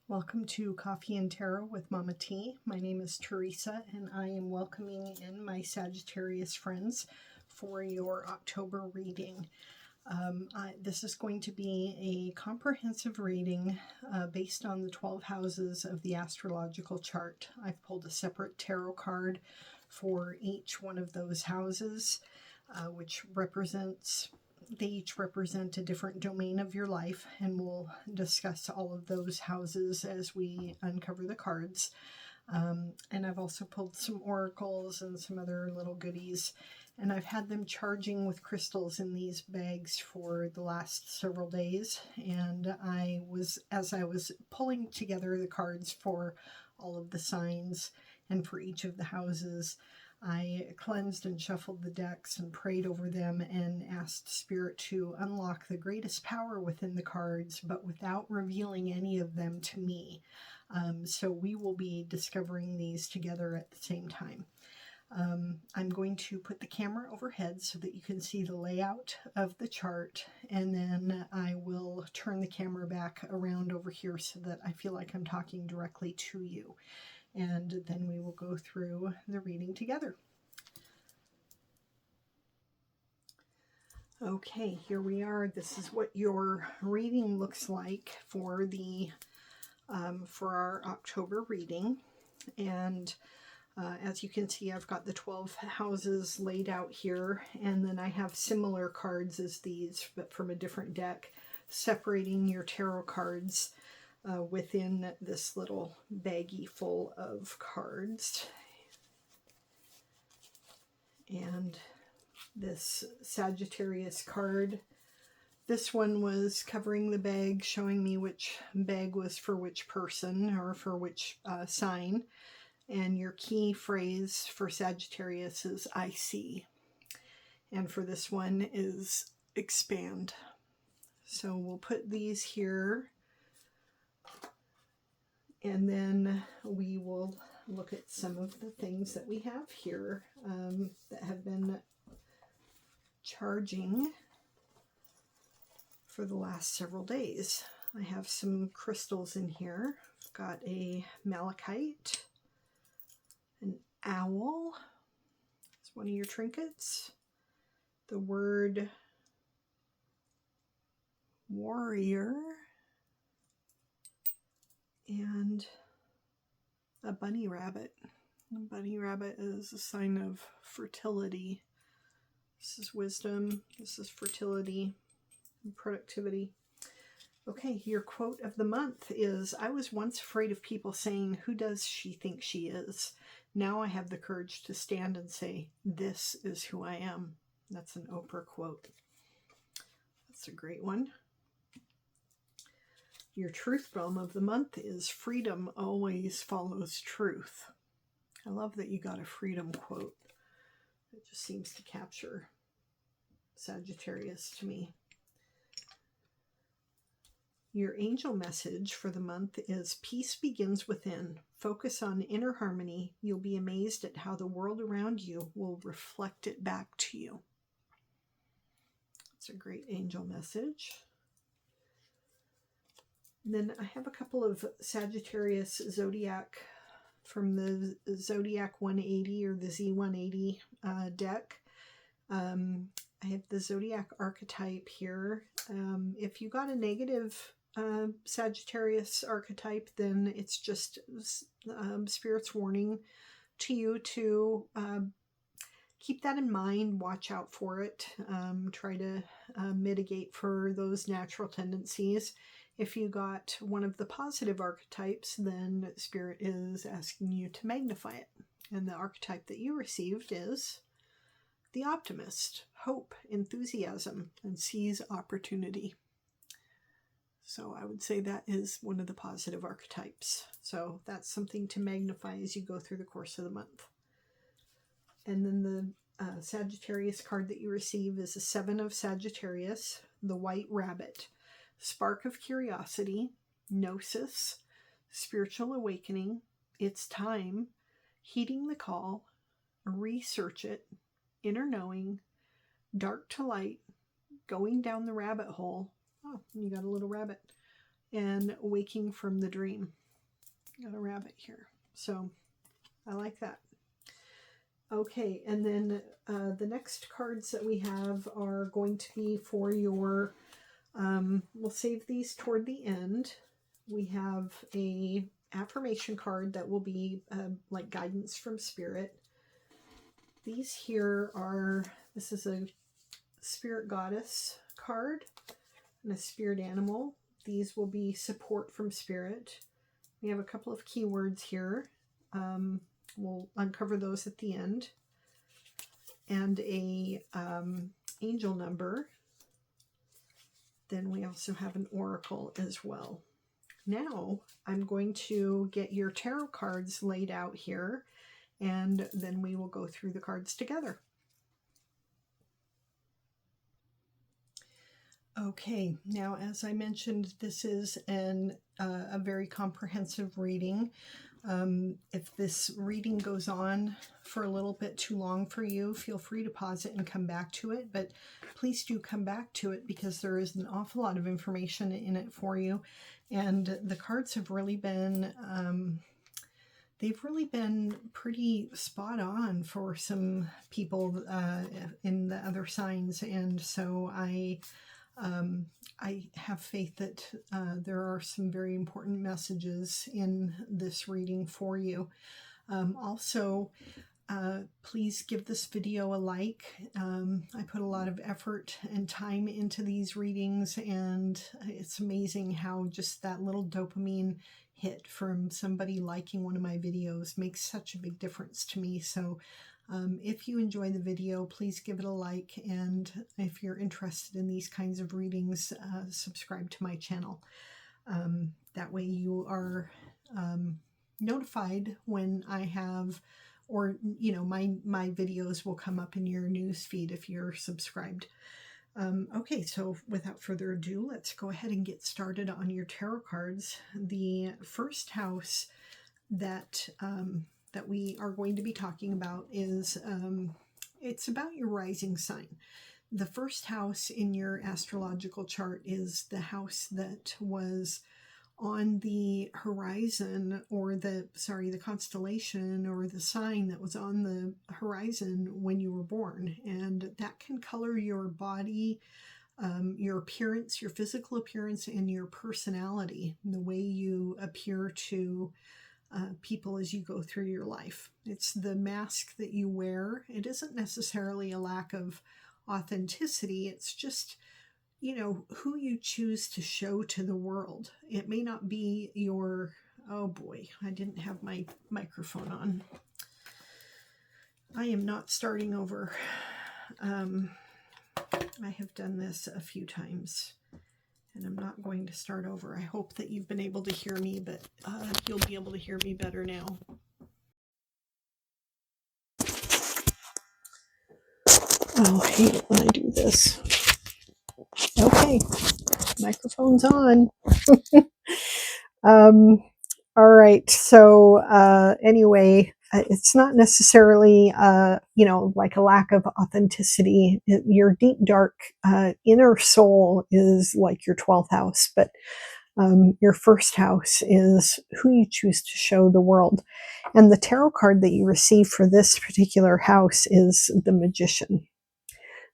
Welcome to Coffee and Tarot with Mama T. My name is Teresa, and I am welcoming in my Sagittarius friends for your October reading. This is going to be a comprehensive reading based on the 12 houses of the astrological chart. I've pulled a separate tarot card for each one of those houses, which they each represent a different domain of your life, and we'll discuss all of those houses as we uncover the cards. And I've also pulled some oracles and some other little goodies, and I've had them charging with crystals in these bags for the last several days. And as I was pulling together the cards for all of the signs and for each of the houses, I cleansed and shuffled the decks and prayed over them and asked Spirit to unlock the greatest power within the cards, but without revealing any of them to me. So we will be discovering these together at the same time. I'm going to put the camera overhead so that you can see the layout of the chart, and then I will turn the camera back around over here so that I feel like I'm talking directly to you. And then we will go through the reading together. Okay, here we are. This is what your reading looks like for our October reading. And as you can see, I've got the 12 houses laid out here, and then I have similar cards as these, but from a different deck, separating your tarot cards within this little baggie full of cards. And this Sagittarius card, this one was covering the bag, showing me which bag was for which person or for which sign. And your key phrase for Sagittarius is I see. And for this one is expand. So we'll put these here, and then we will look at some of the things that we have here that have been charging for the last several days. I have some crystals in here. I've got a malachite, an owl, it's one of your trinkets, the word warrior, and a bunny rabbit. A bunny rabbit is a sign of fertility. This is wisdom, this is fertility and productivity. Okay, your quote of the month is, I was once afraid of people saying, who does she think she is? Now I have the courage to stand and say, this is who I am. That's an Oprah quote. That's a great one. Your truth realm of the month is, freedom always follows truth. I love that you got a freedom quote. It just seems to capture Sagittarius to me. Your angel message for the month is, peace begins within. Focus on inner harmony. You'll be amazed at how the world around you will reflect it back to you. It's a great angel message. And then I have a couple of Sagittarius zodiac from the Zodiac 180 or the Z180 deck. I have the zodiac archetype here. If you got a negative Sagittarius archetype, then it's just Spirit's warning to you to keep that in mind, watch out for it, try to mitigate for those natural tendencies. If you got one of the positive archetypes, then Spirit is asking you to magnify it. And the archetype that you received is the optimist, hope, enthusiasm, and sees opportunity. So I would say that is one of the positive archetypes. So that's something to magnify as you go through the course of the month. And then the Sagittarius card that you receive is the Seven of Sagittarius, the White Rabbit. Spark of curiosity, gnosis, spiritual awakening, it's time, heeding the call, research it, inner knowing, dark to light, going down the rabbit hole. Oh, you got a little rabbit. and waking from the dream. Got a rabbit here. So I like that. Okay, and then the next cards that we have are going to be for your, we'll save these toward the end. We have a affirmation card that will be like guidance from spirit. These here are, this is a spirit goddess card and a spirit animal. These will be support from spirit. We have a couple of keywords here. We'll uncover those at the end. And a angel number. Then we also have an oracle as well. Now I'm going to get your tarot cards laid out here, and then we will go through the cards together. Okay, now as I mentioned, this is a very comprehensive reading. If this reading goes on for a little bit too long for you, feel free to pause it and come back to it, but please do come back to it because there is an awful lot of information in it for you, and the cards have really been they've really been pretty spot on for some people in the other signs, and so I have faith that there are some very important messages in this reading for you. Also, please give this video a like. I put a lot of effort and time into these readings, and it's amazing how just that little dopamine hit from somebody liking one of my videos makes such a big difference to me. So if you enjoy the video, please give it a like, and if you're interested in these kinds of readings, subscribe to my channel. That way you are notified when I have, or you know, my videos will come up in your news feed if you're subscribed. Okay, so without further ado, let's go ahead and get started on your tarot cards. The first house that that we are going to be talking about is, it's about your rising sign. The first house in your astrological chart is the house that was on the horizon, or the constellation or the sign that was on the horizon when you were born. And that can color your body, your appearance, your physical appearance, and your personality, the way you appear to people as you go through your life. It's the mask that you wear. It isn't necessarily a lack of authenticity. It's just, you know, who you choose to show to the world. It may not be your, oh boy, I didn't have my microphone on. I am not starting over. I have done this a few times, and I'm not going to start over. I hope that you've been able to hear me, but you'll be able to hear me better now. Oh, I hate it when I do this. Okay, microphone's on. All right, so anyway, it's not necessarily, you know, like a lack of authenticity. Your deep, dark inner soul is like your 12th house, but your first house is who you choose to show the world. And the tarot card that you receive for this particular house is the Magician.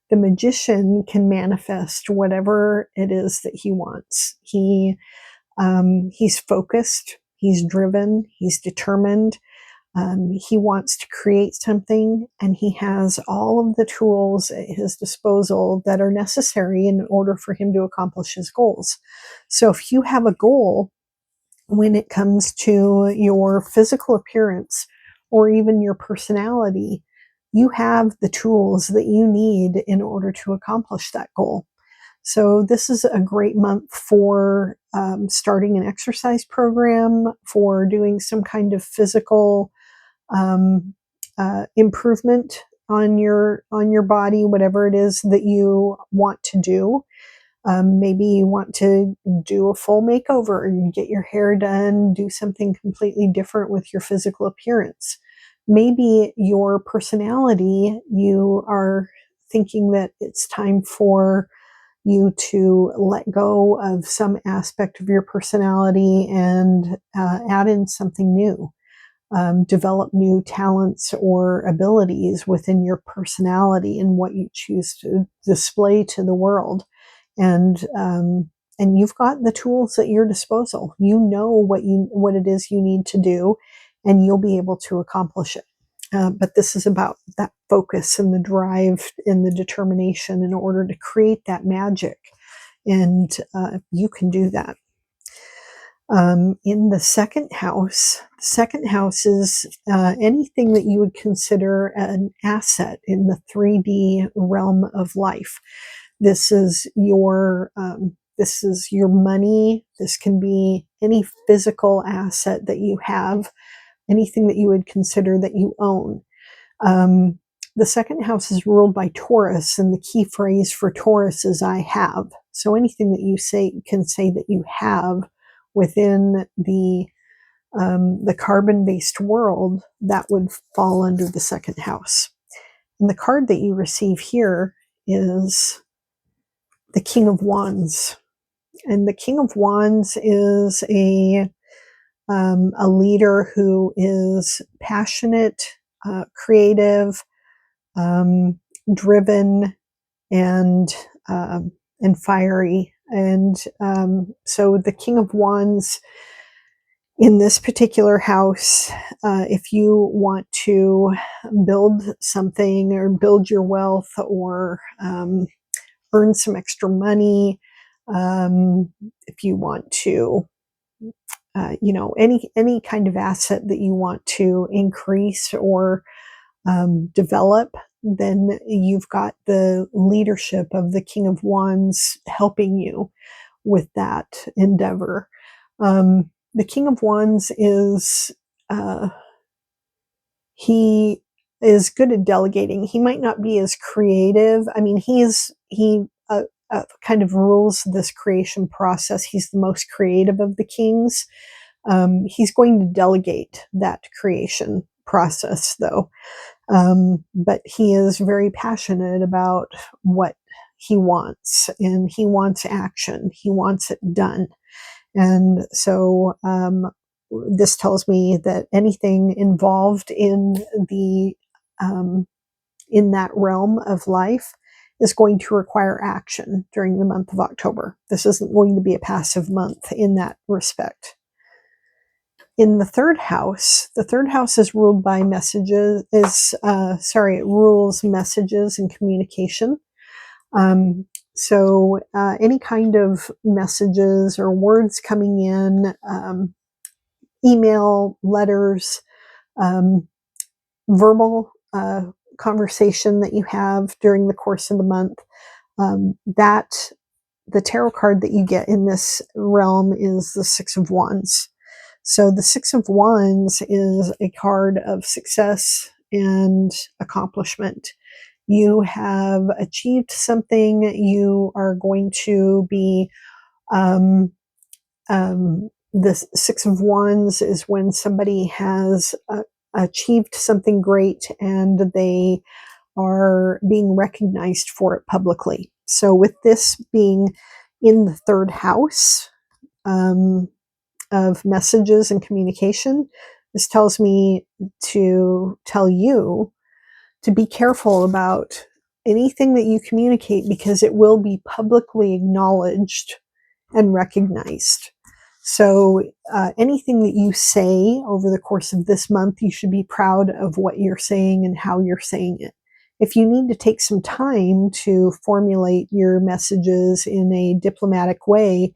The Magician can manifest whatever it is that he wants. He's focused, he's driven, he's determined. He wants to create something, and he has all of the tools at his disposal that are necessary in order for him to accomplish his goals. So if you have a goal when it comes to your physical appearance or even your personality, you have the tools that you need in order to accomplish that goal. So this is a great month for starting an exercise program, for doing some kind of physical improvement on your body, whatever it is that you want to do. Maybe you want to do a full makeover and get your hair done, do something completely different with your physical appearance. Maybe your personality, you are thinking that it's time for you to let go of some aspect of your personality and add in something new. Develop new talents or abilities within your personality and what you choose to display to the world. And you've got the tools at your disposal. You know what it is you need to do, and you'll be able to accomplish it. But this is about that focus and the drive and the determination in order to create that magic. And you can do that. In the second house is anything that you would consider an asset in the 3D realm of life. This is your money. This can be any physical asset that you have, anything that you would consider that you own. The second house is ruled by Taurus, and the key phrase for Taurus is "I have." So anything that you can say that you have within the carbon-based world, that would fall under the second house. And the card that you receive here is the King of Wands. And the King of Wands is a leader who is passionate, creative, driven, and fiery. And so the King of Wands in this particular house, if you want to build something or build your wealth or earn some extra money, if you want to, any kind of asset that you want to increase or develop, then you've got the leadership of the King of Wands helping you with that endeavor. The King of Wands is he is good at delegating. He might not be as creative. I mean, he kind of rules this creation process. He's the most creative of the kings. He's going to delegate that creation process, though. But he is very passionate about what he wants, and he wants action. He wants it done. And so this tells me that anything involved in that realm of life is going to require action during the month of October. This isn't going to be a passive month in that respect. In the third house is ruled by messages, it rules messages and communication. So any kind of messages or words coming in, email, letters, verbal conversation that you have during the course of the month, that the tarot card that you get in this realm is the Six of Wands. So the Six of Wands is a card of success and accomplishment. You have achieved something. You are going to be, the Six of Wands is when somebody has achieved something great and they are being recognized for it publicly. So with this being in the third house of messages and communication, this tells me to tell you to be careful about anything that you communicate, because it will be publicly acknowledged and recognized. So anything that you say over the course of this month, you should be proud of what you're saying and how you're saying it. If you need to take some time to formulate your messages in a diplomatic way,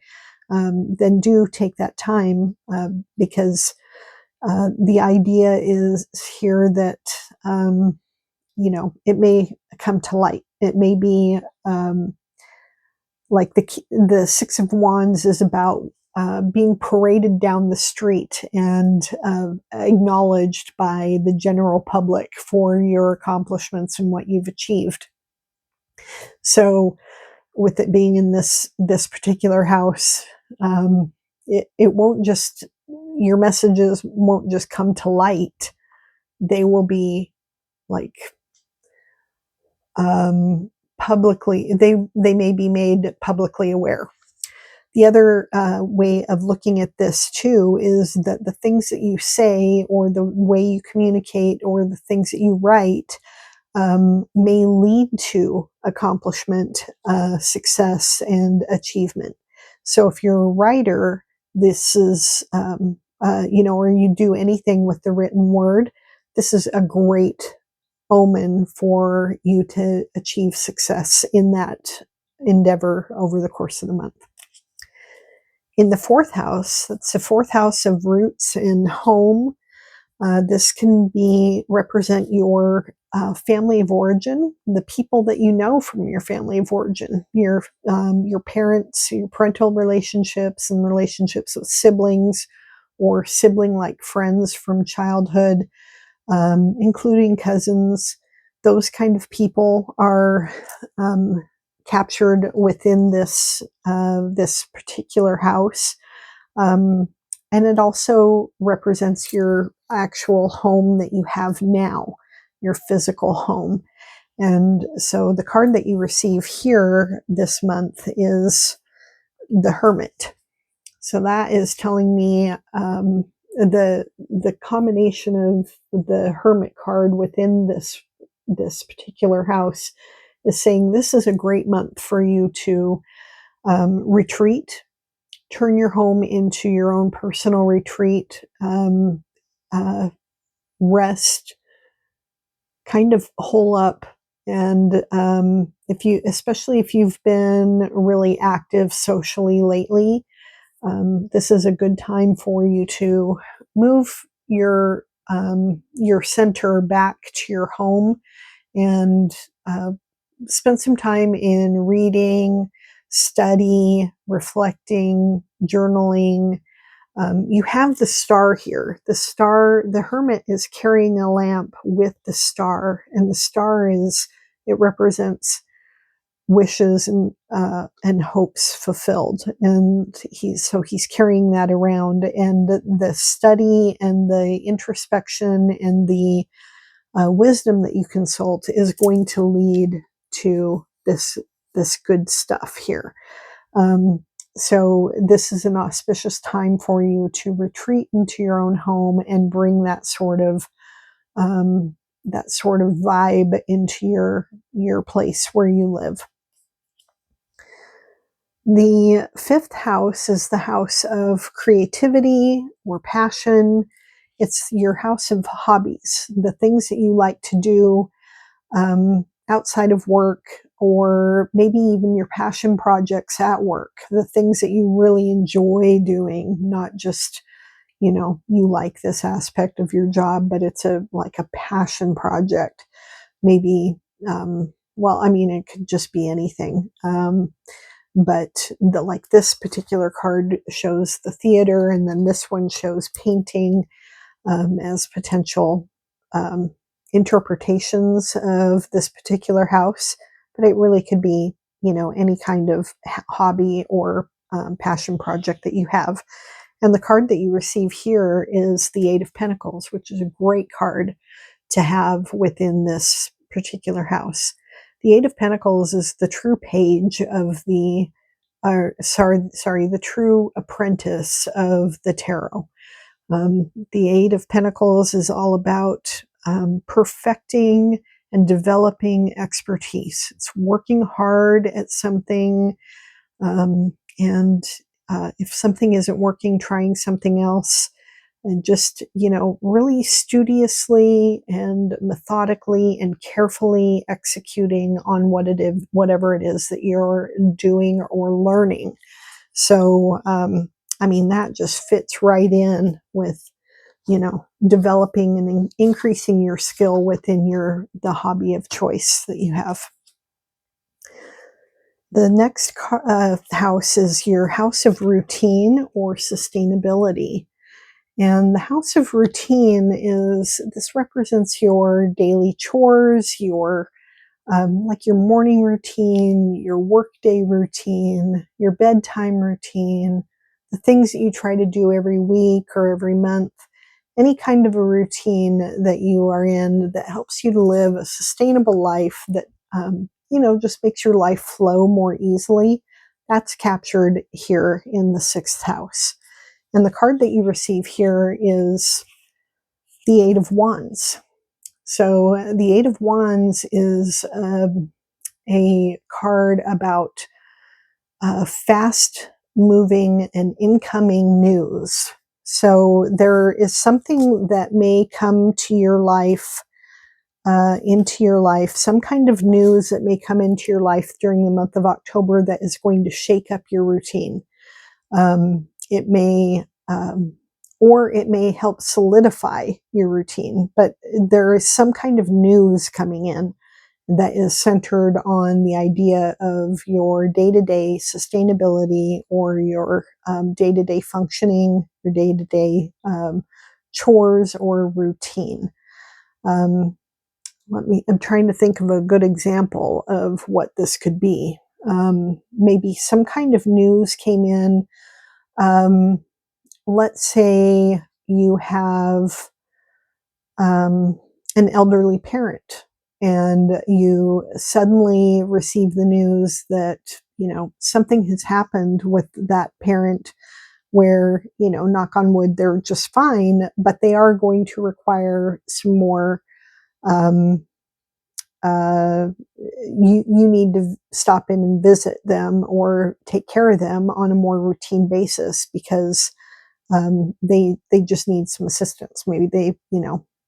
then do take that time, because the idea is here that it may come to light. It may be like the Six of Wands is about being paraded down the street and acknowledged by the general public for your accomplishments and what you've achieved. So with it being in this particular house, it won't just, your messages won't just come to light. They will be like publicly, they may be made publicly aware. The other way of looking at this too is that the things that you say or the way you communicate or the things that you write may lead to accomplishment, success, and achievement. So if you're a writer, this is, or you do anything with the written word, this is a great omen for you to achieve success in that endeavor over the course of the month. In the fourth house, that's the fourth house of roots and home. This can represent your family of origin, the people that you know from your family of origin, your parents, your parental relationships, and relationships with siblings or sibling-like friends from childhood, including cousins. Those kind of people are captured within this particular house. And it also represents your actual home that you have now, your physical home. And so the card that you receive here this month is the Hermit. So that is telling me the combination of the Hermit card within this particular house is saying this is a great month for you to retreat, turn your home into your own personal retreat, rest, kind of hole up. And especially if you've been really active socially lately, this is a good time for you to move your center back to your home and spend some time in reading, study, reflecting, journaling. You have the star here. The Hermit is carrying a lamp with the star, and the star it represents wishes and hopes fulfilled. And he's carrying that around, and the study and the introspection and the wisdom that you consult is going to lead to this good stuff here. So this is an auspicious time for you to retreat into your own home and bring that sort of vibe into your place where you live. The fifth house is the house of creativity or passion. It's your house of hobbies, the things that you like to do outside of work, or maybe even your passion projects at work, the things that you really enjoy doing, not just, you like this aspect of your job, but it's like a passion project. Maybe, it could just be anything. But like this particular card shows the theater, and then this one shows painting as potential interpretations of this particular house. But it really could be, any kind of hobby or passion project that you have. And the card that you receive here is the Eight of Pentacles, which is a great card to have within this particular house. The Eight of Pentacles is the true page of the true apprentice of the tarot. The Eight of Pentacles is all about perfecting and developing expertise. It's working hard at something, and if something isn't working, trying something else, and just, really studiously and methodically and carefully executing on whatever it is that you're doing or learning. So, that just fits right in with, developing and increasing your skill within the hobby of choice that you have. The next house is your house of routine or sustainability. And the house of routine this represents your daily chores, your morning routine, your workday routine, your bedtime routine, the things that you try to do every week or every month, any kind of a routine that you are in that helps you to live a sustainable life that just makes your life flow more easily. That's captured here in the 6th house. And the card that you receive here is the 8 of Wands. So the 8 of Wands is a card about fast moving and incoming news. So there is something that may come to your life, into your life, some kind of news that may come into your life during the month of October that is going to shake up your routine. It may, or it may help solidify your routine, but there is some kind of news coming in that is centered on the idea of your day-to-day sustainability or your day-to-day functioning, your day-to-day chores or routine. I'm trying to think of a good example of what this could be. Maybe some kind of news came in. Let's say you have an elderly parent and you suddenly receive the news that, something has happened with that parent where, knock on wood, they're just fine, but they are going to require some more, um, you need to stop in and visit them or take care of them on a more routine basis because they just need some assistance. Maybe they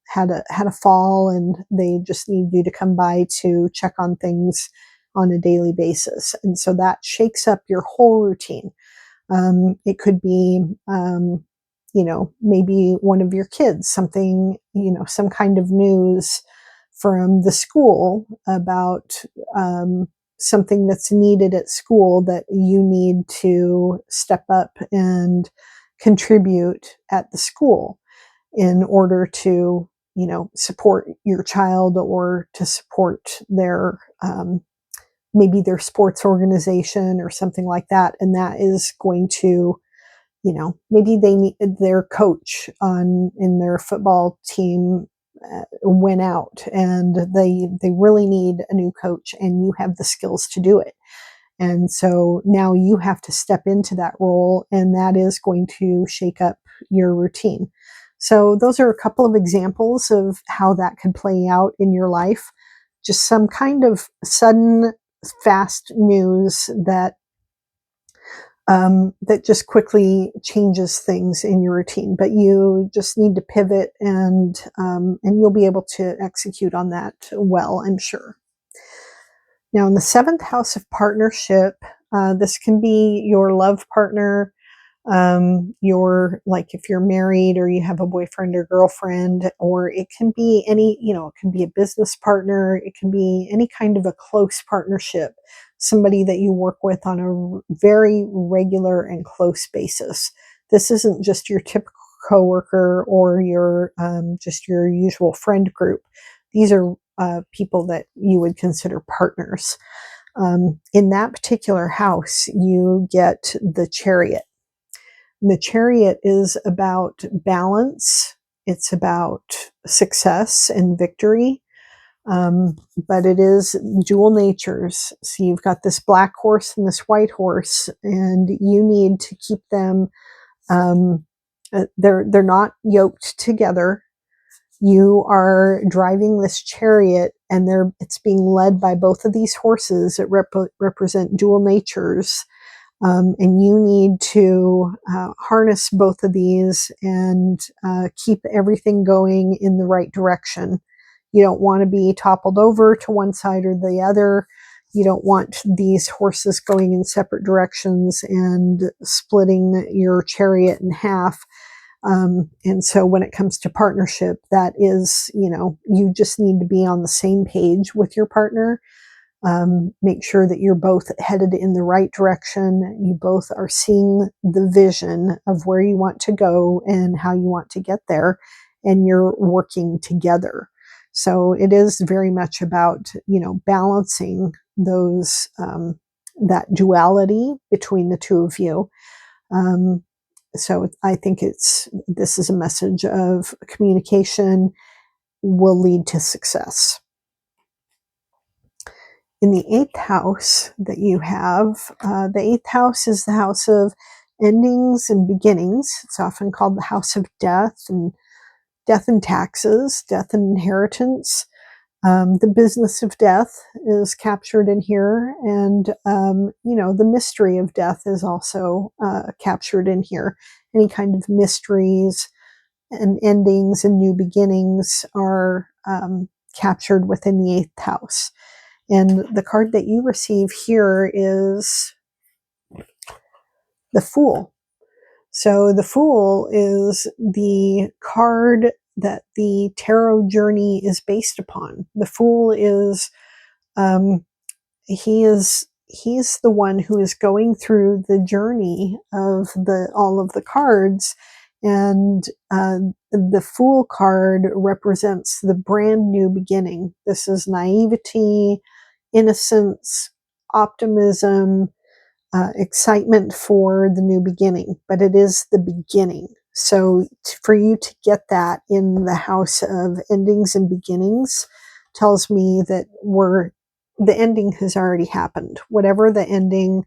had a fall and they just need you to come by to check on things on a daily basis, and so that shakes up your whole routine. It could be maybe one of your kids, something, some kind of news from the school about something that's needed at school that you need to step up and contribute at the school in order to, support your child or to support their, maybe their sports organization or something like that. And that is going to, maybe they need their coach in their football team went out and they really need a new coach and you have the skills to do it. And so now you have to step into that role, and that is going to shake up your routine. So those are a couple of examples of how that could play out in your life. Just some kind of sudden, fast news that that just quickly changes things in your routine. But you just need to pivot, and you'll be able to execute on that well, I'm sure. Now, in the 7th house of partnership, this can be your love partner, like if you're married or you have a boyfriend or girlfriend, or it can be it can be a business partner, it can be any kind of a close partnership, somebody that you work with on a very regular and close basis. This isn't just your typical coworker or your just your usual friend group. These are people that you would consider partners. In that particular house, you get the Chariot. And the Chariot is about balance. It's about success and victory. But it is dual natures. So you've got this black horse and this white horse, and you need to keep them. They're not yoked together. You are driving this chariot, and it's being led by both of these horses that represent dual natures. And you need to harness both of these and keep everything going in the right direction. You don't want to be toppled over to one side or the other. You don't want these horses going in separate directions and splitting your chariot in half. And so when it comes to partnership, that is, you just need to be on the same page with your partner. Make sure that you're both headed in the right direction. You both are seeing the vision of where you want to go and how you want to get there, and you're working together. So it is very much about, balancing those, that duality between the two of you. So I think this is a message of communication will lead to success. in the 8th house that you have, the 8th house is the house of endings and beginnings. It's often called the house of death and taxes, death and inheritance. The business of death is captured in here, and the mystery of death is also captured in here. Any kind of mysteries and endings and new beginnings are captured within the 8th house. And the card that you receive here is the Fool. So the Fool is the card that the tarot journey is based upon. The Fool is he's the one who is going through the journey of all of the cards, and the Fool card represents the brand new beginning. This is naivety, innocence, optimism, excitement for the new beginning, but it is the beginning. So for you to get that in the house of endings and beginnings tells me that the ending has already happened. Whatever the ending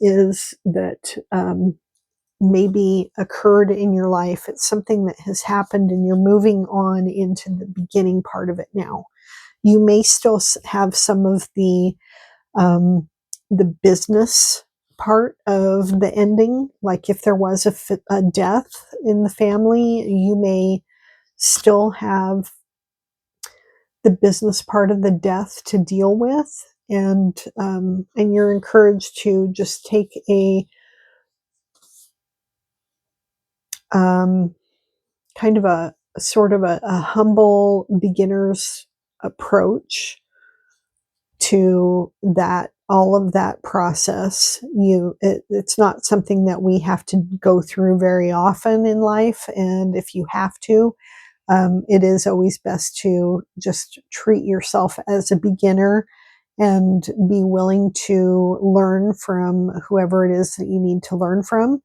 is that maybe occurred in your life, it's something that has happened and you're moving on into the beginning part of it now. You may still have some of the business part of the ending, like if there was a death in the family, you may still have the business part of the death to deal with, and you're encouraged to just take a kind of a sort of a humble beginner's approach to that, all of that process. It's not something that we have to go through very often in life, and if you have to, it is always best to just treat yourself as a beginner and be willing to learn from whoever it is that you need to learn from.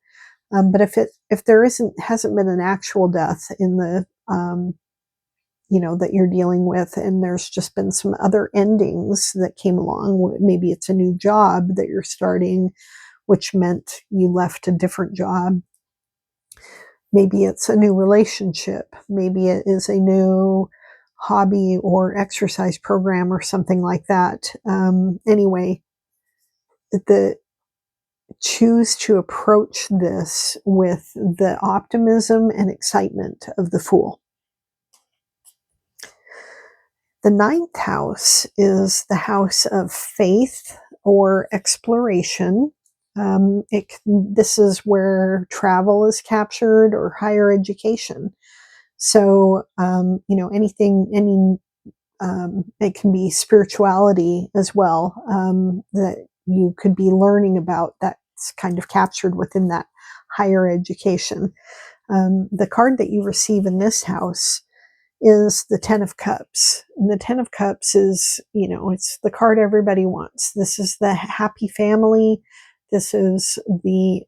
But if there hasn't been an actual death in the that you're dealing with, and there's just been some other endings that came along, maybe it's a new job that you're starting, which meant you left a different job. Maybe it's a new relationship. Maybe it is a new hobby or exercise program or something like that. Anyway, choose to approach this with the optimism and excitement of the Fool. The 9th house is the house of faith or exploration. This is where travel is captured or higher education. So, it can be spirituality as well, that you could be learning about, that's kind of captured within that higher education. The card that you receive in this house is the 10 of Cups. And the 10 of Cups is, it's the card everybody wants. This is the happy family. This is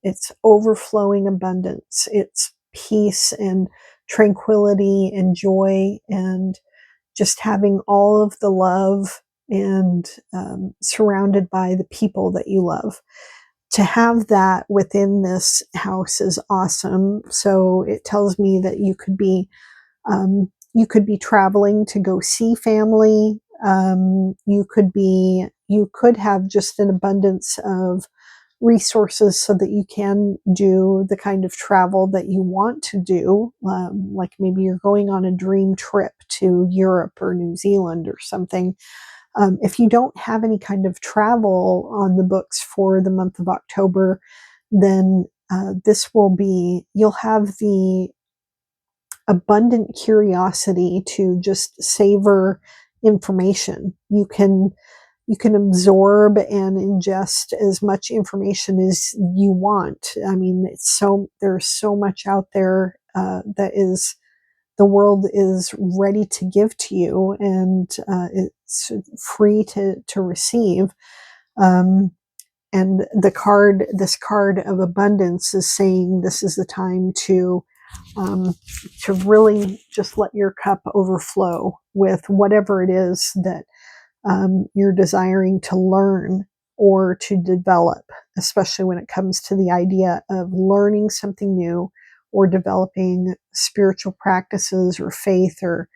it's overflowing abundance. It's peace and tranquility and joy, and just having all of the love, and surrounded by the people that you love. To have that within this house is awesome. So it tells me that you could be traveling to go see family. You could have just an abundance of resources so that you can do the kind of travel that you want to do. Like maybe you're going on a dream trip to Europe or New Zealand or something. If you don't have any kind of travel on the books for the month of October, then you'll have the abundant curiosity to just savor information. You can absorb and ingest as much information as you want. I mean, there's so much out there the world is ready to give to you, and it's free to receive. And this card of abundance is saying this is the time to really just let your cup overflow with whatever it is that you're desiring to learn or to develop, especially when it comes to the idea of learning something new or developing spiritual practices or faith or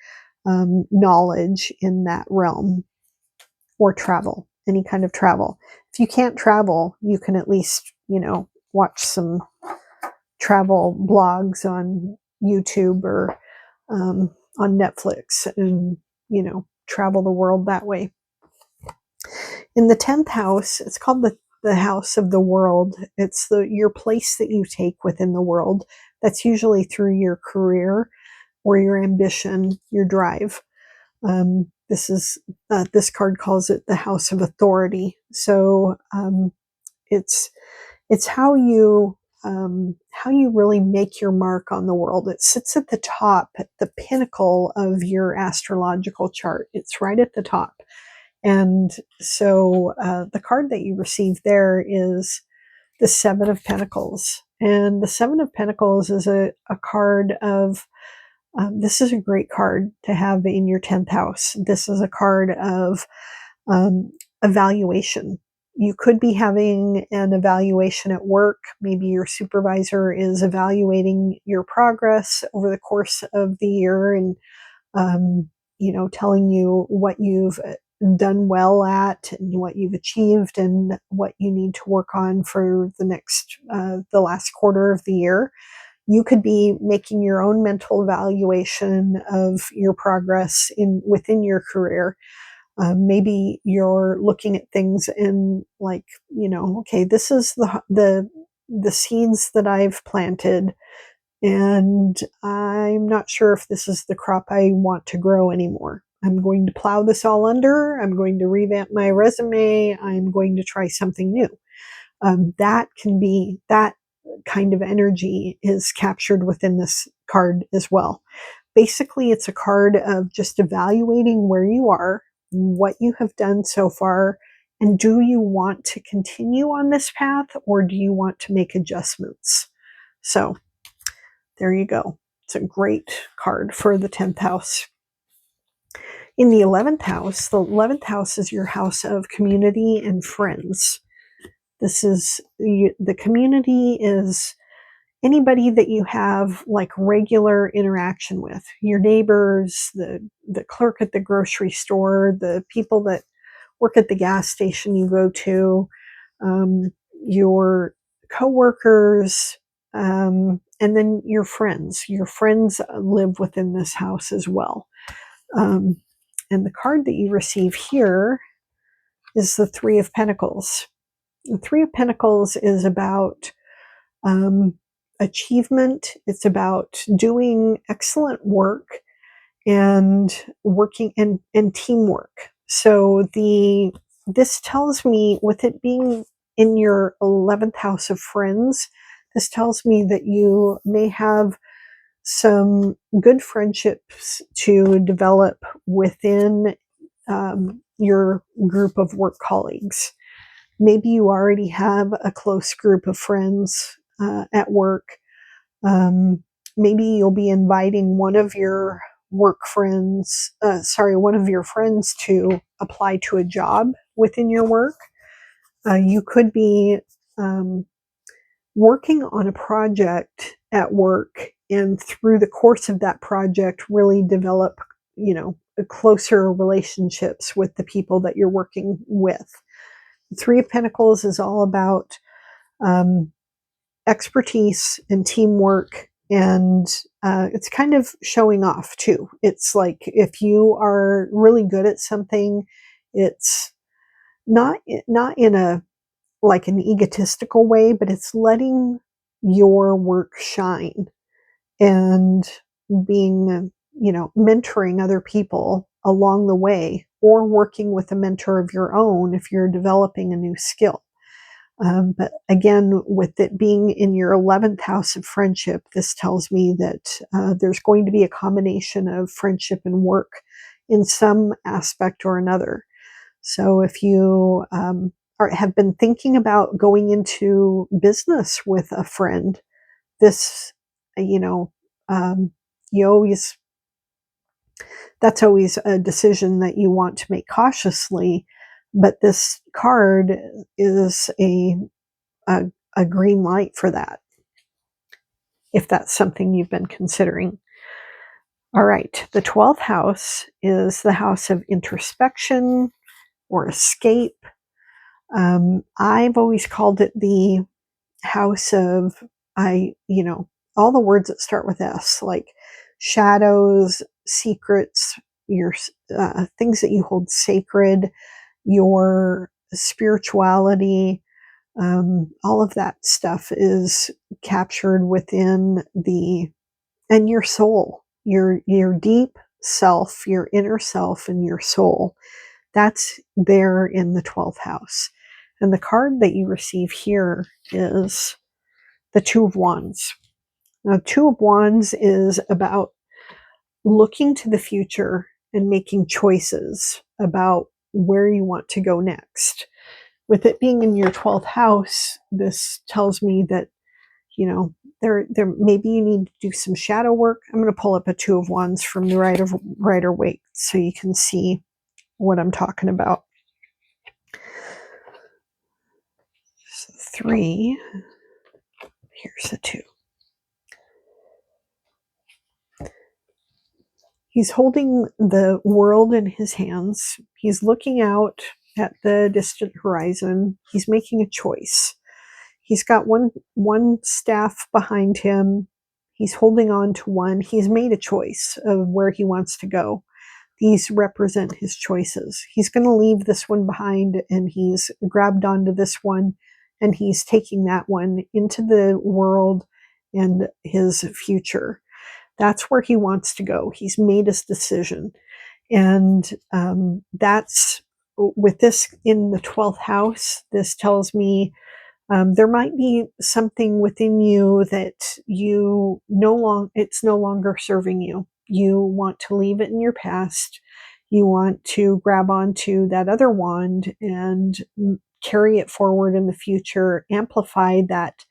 knowledge in that realm, or travel, any kind of travel. If you can't travel, you can at least, watch some travel blogs on YouTube or on Netflix and, travel the world that way. In the 10th house, it's called the house of the world. It's your place that you take within the world. That's usually through your career or your ambition, your drive. This card calls it the house of authority. So it's how you really make your mark on the world. It sits at the top, at the pinnacle of your astrological chart. It's right at the top. And so the card that you receive there is the Seven of Pentacles. And the Seven of Pentacles is a card of, this is a great card to have in your 10th house. This is a card of evaluation. You could be having an evaluation at work. Maybe your supervisor is evaluating your progress over the course of the year and, telling you what you've done well at and what you've achieved and what you need to work on for the last quarter of the year. You could be making your own mental evaluation of your progress within your career. Maybe you're looking at things in like, okay, this is the seeds that I've planted, and I'm not sure if this is the crop I want to grow anymore. I'm going to plow this all under. I'm going to revamp my resume. I'm going to try something new. That kind of energy is captured within this card as well. Basically, it's a card of just evaluating where you are, what you have done so far, and do you want to continue on this path or do you want to make adjustments? So there you go. It's a great card for the 10th house. In the 11th house is your house of community and friends. The community is anybody that you have like regular interaction with, your neighbors, the clerk at the grocery store, the people that work at the gas station you go to, your coworkers, and then your friends. Your friends live within this house as well. And the card that you receive here is the Three of Pentacles. The Three of Pentacles is about achievement. It's about doing excellent work and working and teamwork. So this tells me, with it being in your 11th house of friends, this tells me that you may have some good friendships to develop within your group of work colleagues. Maybe you already have a close group of friends at work. Maybe you'll be inviting one of your friends to apply to a job within your work. You could be working on a project at work, and through the course of that project, really develop, closer relationships with the people that you're working with. The Three of Pentacles is all about expertise and teamwork, and it's kind of showing off too. It's like if you are really good at something, it's not in a like an egotistical way, but it's letting your work shine and being, mentoring other people along the way, or working with a mentor of your own if you're developing a new skill. But again, with it being in your 11th house of friendship, this tells me that there's going to be a combination of friendship and work in some aspect or another. So if you have been thinking about going into business with a friend, this, you always That's always a decision that you want to make cautiously, but this card is a, a green light for that, if that's something you've been considering. All right, the 12th house is the house of introspection or escape. I've always called it the house of, all the words that start with S, like shadows, secrets, your things that you hold sacred, your spirituality, all of that stuff is captured within and your soul, your deep self, your inner self, and your soul. That's there in the 12th house. And the card that you receive here is the Two of Wands. Now, Two of Wands is about looking to the future and making choices about where you want to go next. With it being in your 12th house, this tells me that, there maybe you need to do some shadow work. I'm going to pull up a Two of Wands from the Rider Waite so you can see what I'm talking about. So 3, here's a 2. He's holding the world in his hands. He's looking out at the distant horizon. He's making a choice. He's got one staff behind him. He's holding on to one. He's made a choice of where he wants to go. These represent his choices. He's going to leave this one behind, and he's grabbed onto this one, and he's taking that one into the world and his future. That's where he wants to go. He's made his decision. And that's, with this in the 12th house, this tells me there might be something within you that it's no longer serving you. You want to leave it in your past. You want to grab onto that other wand and carry it forward in the future, amplify that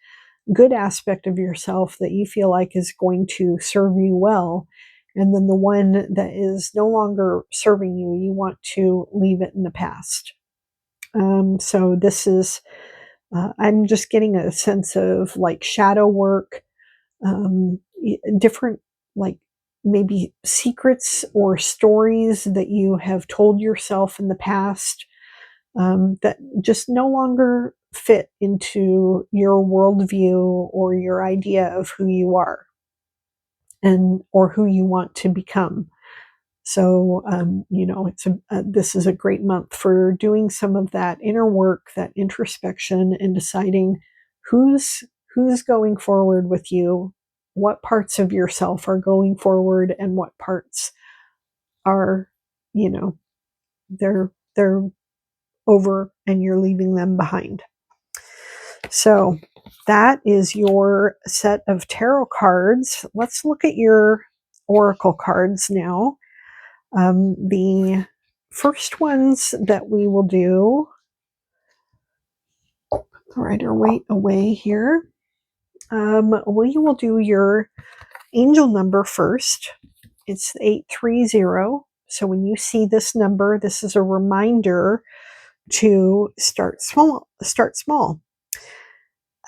good aspect of yourself that you feel like is going to serve you well. And then the one that is no longer serving you, you want to leave it in the past. So this is, I'm just getting a sense of like shadow work, different, like maybe secrets or stories that you have told yourself in the past that just no longer fit into your worldview or your idea of who you are or who you want to become. So, this is a great month for doing some of that inner work, that introspection, and deciding who's going forward with you, what parts of yourself are going forward, and what parts are, they're over and you're leaving them behind. So that is your set of tarot cards. Let's look at your oracle cards now. The first ones that we will do, Rider Waite away here. We will do your angel number first. It's 830. So when you see this number, this is a reminder to start small. Start small.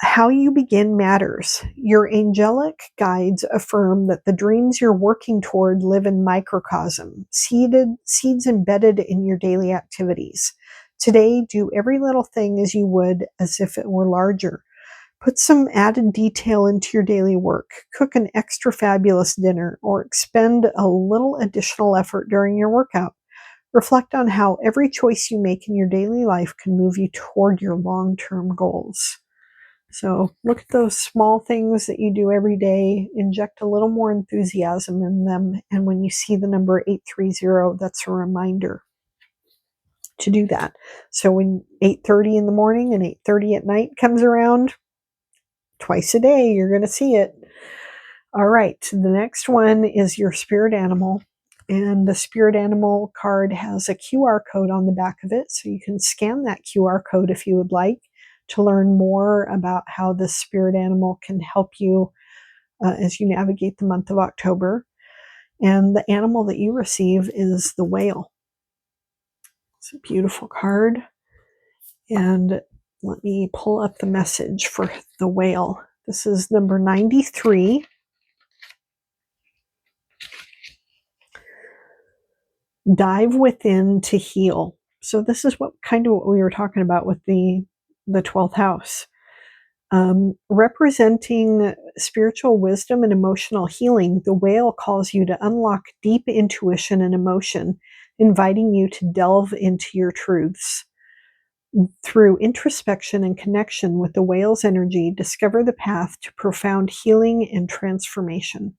How you begin matters. Your angelic guides affirm that the dreams you're working toward live in microcosm, seeds embedded in your daily activities. Today, do every little thing as if it were larger. Put some added detail into your daily work. Cook an extra fabulous dinner, or expend a little additional effort during your workout. Reflect on how every choice you make in your daily life can move you toward your long-term goals. So look at those small things that you do every day, inject a little more enthusiasm in them, and when you see the number 830, that's a reminder to do that. So when 8:30 in the morning and 8:30 at night comes around, twice a day, you're going to see it. All right, the next one is your spirit animal. And the spirit animal card has a QR code on the back of it, so you can scan that QR code if you would like to learn more about how the spirit animal can help you as you navigate the month of October. And the animal that you receive is the whale. It's a beautiful card. And let me pull up the message for the whale. This is number 93. Dive within to heal. So this is what we were talking about with the 12th house. Representing spiritual wisdom and emotional healing, the whale calls you to unlock deep intuition and emotion, inviting you to delve into your truths. Through introspection and connection with the whale's energy, discover the path to profound healing and transformation.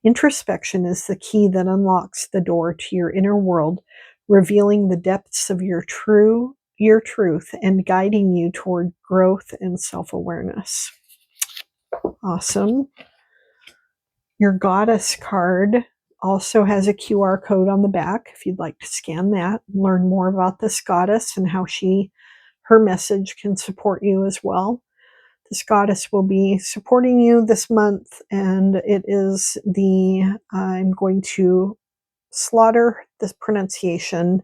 Introspection is the key that unlocks the door to your inner world, revealing the depths of your truth and guiding you toward growth and self-awareness. Awesome. Your goddess card also has a QR code on the back if you'd like to scan that and learn more about this goddess and how her message can support you as well. This goddess will be supporting you this month, and it is I'm going to slaughter this pronunciation,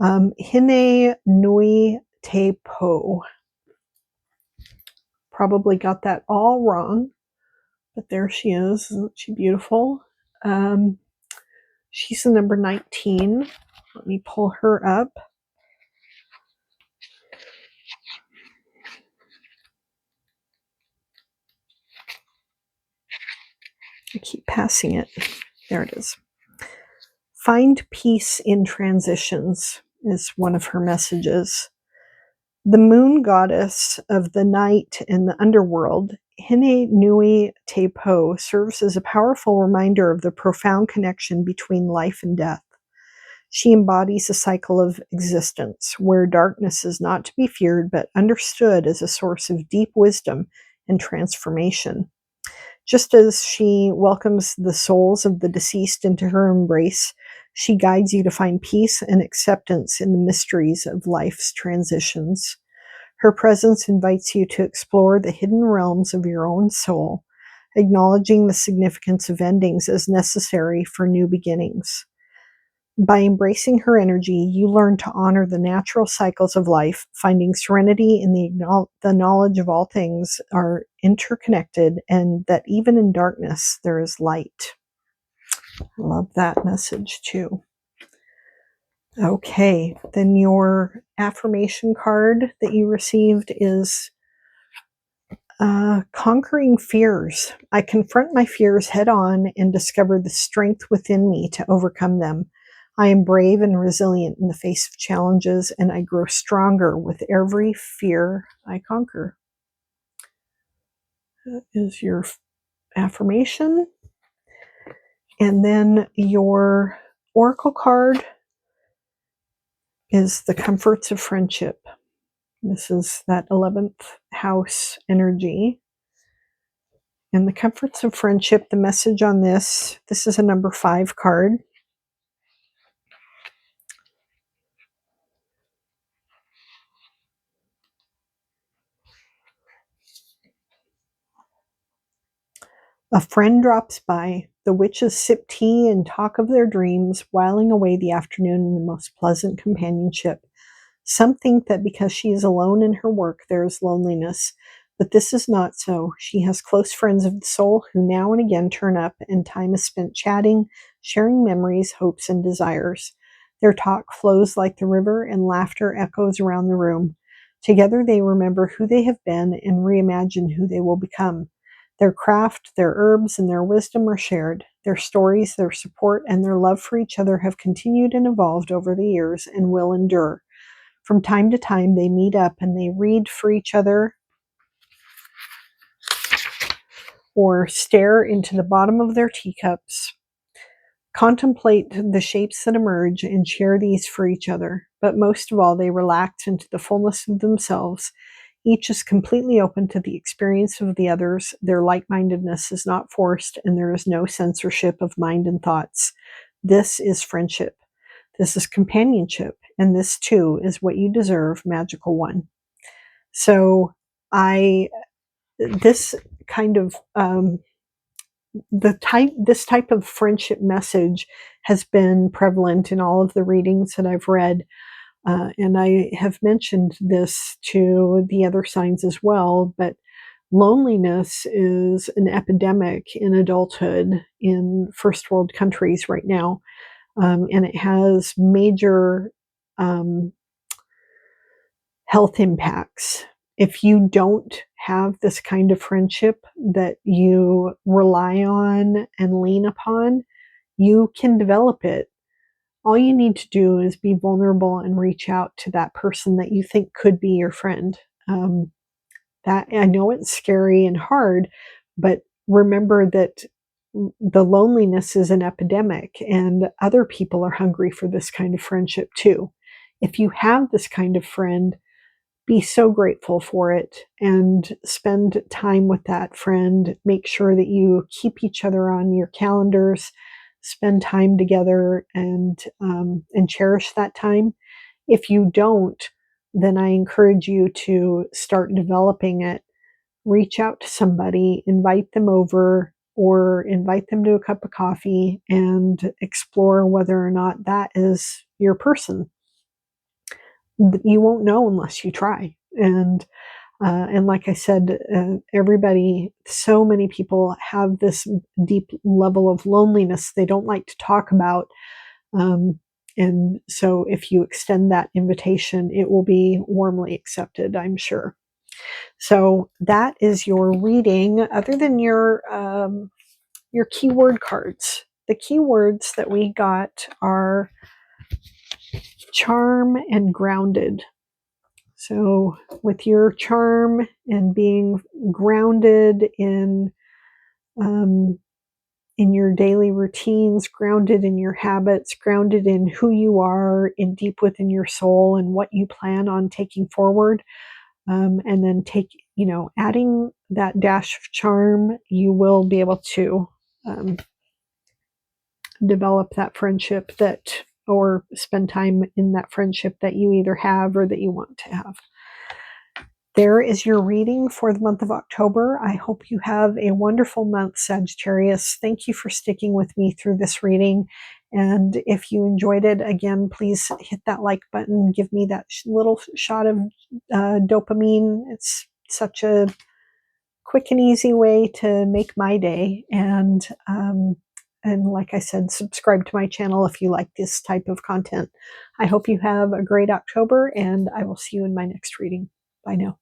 Hine Nui Te Po. Probably got that all wrong, but there she is. Isn't she beautiful? She's the number 19. Let me pull her up. I keep passing it. There it is. Find peace in transitions is one of her messages. The moon goddess of the night and the underworld, Hine Nui Te Po, serves as a powerful reminder of the profound connection between life and death. She embodies a cycle of existence where darkness is not to be feared but understood as a source of deep wisdom and transformation. Just as she welcomes the souls of the deceased into her embrace, she guides you to find peace and acceptance in the mysteries of life's transitions. Her presence invites you to explore the hidden realms of your own soul, acknowledging the significance of endings as necessary for new beginnings. By embracing her energy, you learn to honor the natural cycles of life, finding serenity in the knowledge of all things are interconnected and that even in darkness there is light. I love that message too. Okay, then your affirmation card that you received is conquering fears. I confront my fears head on and discover the strength within me to overcome them. I am brave and resilient in the face of challenges, and I grow stronger with every fear I conquer. That is your affirmation. And then your oracle card is the comforts of friendship. This is that 11th house energy. And the comforts of friendship, the message on this is a number 5 card. A friend drops by. The witches sip tea and talk of their dreams, whiling away the afternoon in the most pleasant companionship. Some think that because she is alone in her work, there is loneliness. But this is not so. She has close friends of the soul who now and again turn up, and time is spent chatting, sharing memories, hopes, and desires. Their talk flows like the river, and laughter echoes around the room. Together they remember who they have been and reimagine who they will become. Their craft, their herbs, and their wisdom are shared. Their stories, their support, and their love for each other have continued and evolved over the years and will endure. From time to time, they meet up and they read for each other or stare into the bottom of their teacups, contemplate the shapes that emerge, and share these for each other. But most of all, they relax into the fullness of themselves. Each is completely open to the experience of the others. Their like-mindedness is not forced, and there is no censorship of mind and thoughts. This is friendship. This is companionship. And this, too, is what you deserve, Magical One. So this kind of this type of friendship message has been prevalent in all of the readings that I've read. And I have mentioned this to the other signs as well, but loneliness is an epidemic in adulthood in first world countries right now. And it has major um, health impacts. If you don't have this kind of friendship that you rely on and lean upon, you can develop it. All you need to do is be vulnerable and reach out to that person that you think could be your friend. That I know it's scary and hard, but remember that the loneliness is an epidemic, and other people are hungry for this kind of friendship too. If you have this kind of friend, be so grateful for it and spend time with that friend. Make sure that you keep each other on your calendars, spend time together, and cherish that time. If you don't, then I encourage you to start developing it. Reach out to somebody, invite them over, or invite them to a cup of coffee and explore whether or not that is your person. You won't know unless you try. And like I said, so many people have this deep level of loneliness they don't like to talk about. And so if you extend that invitation, it will be warmly accepted, I'm sure. So that is your reading. Other than your keyword cards, the keywords that we got are charm and grounded. So with your charm and being grounded in your daily routines, grounded in your habits, grounded in who you are, in deep within your soul and what you plan on taking forward, and then adding that dash of charm, you will be able to develop that friendship or spend time in that friendship that you either have or that you want to have. There is your reading for the month of October. I hope you have a wonderful month, Sagittarius. Thank you for sticking with me through this reading. And if you enjoyed it, again, please hit that like button. Give me that little shot of dopamine. It's such a quick and easy way to make my day. And like I said, subscribe to my channel if you like this type of content. I hope you have a great October, and I will see you in my next reading. Bye now.